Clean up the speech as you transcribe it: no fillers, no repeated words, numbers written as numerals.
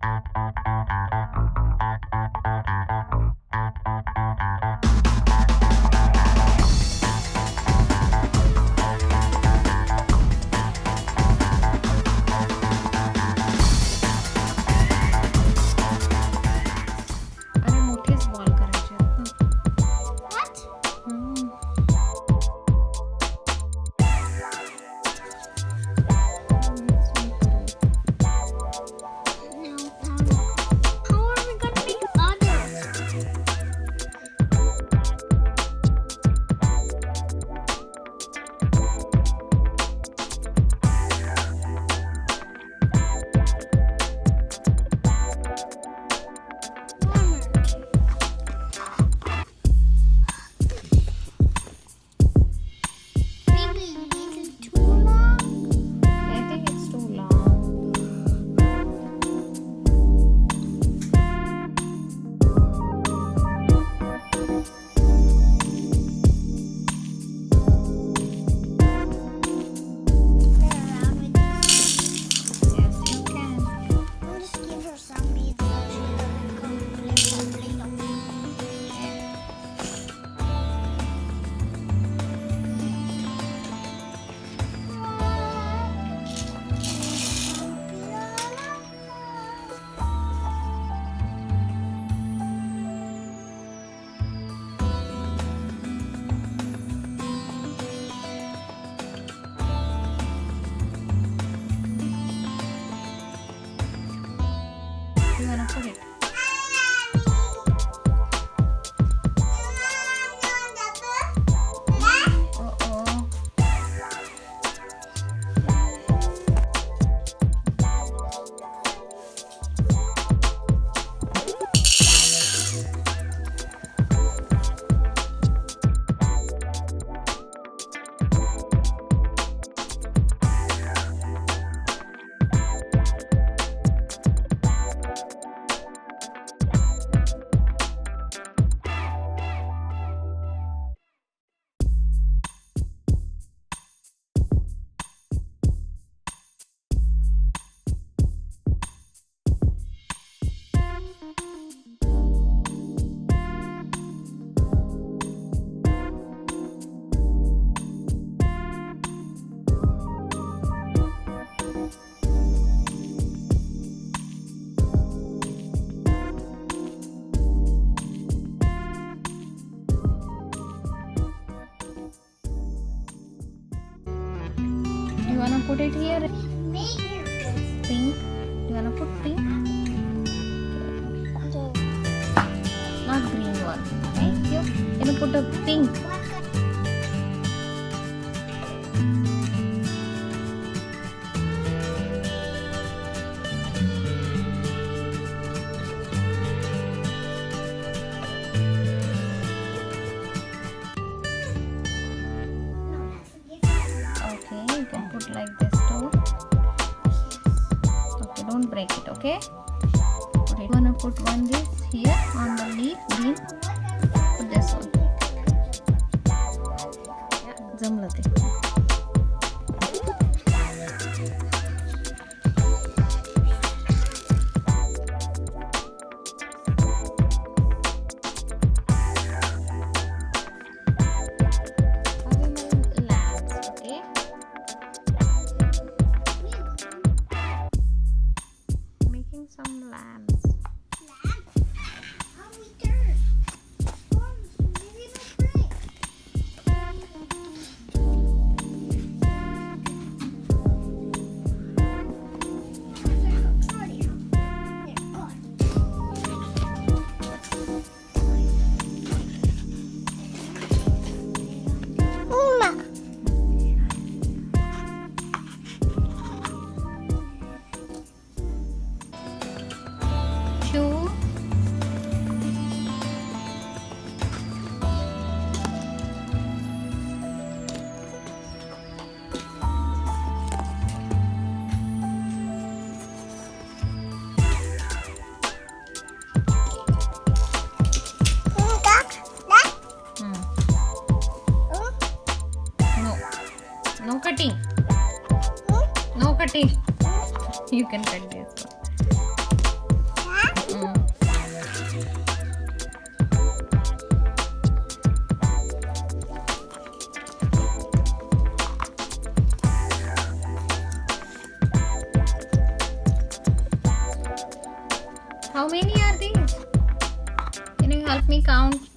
अरे मोठेच बॉल करायचे आहेत ना. How are we gonna make others? Maybe a little too long. I think it's too long. Yes, you can. I'll just give her some beads so she doesn't come play. You wanna put it? Uh-oh. You wanna put it here? Pink? You wanna put pink? Not green one. Okay, you gonna put a pink. Okay, you can put like this too. Okay, don't break it, okay? Put it. You wanna put one this here on the leaf, green. Put this one. Yeah, जमलं ते. Some lambs. How we turn? Maybe it'll break. Shoe. No cutting. No cutting. You can cut this one. How many are these? Can you help me count?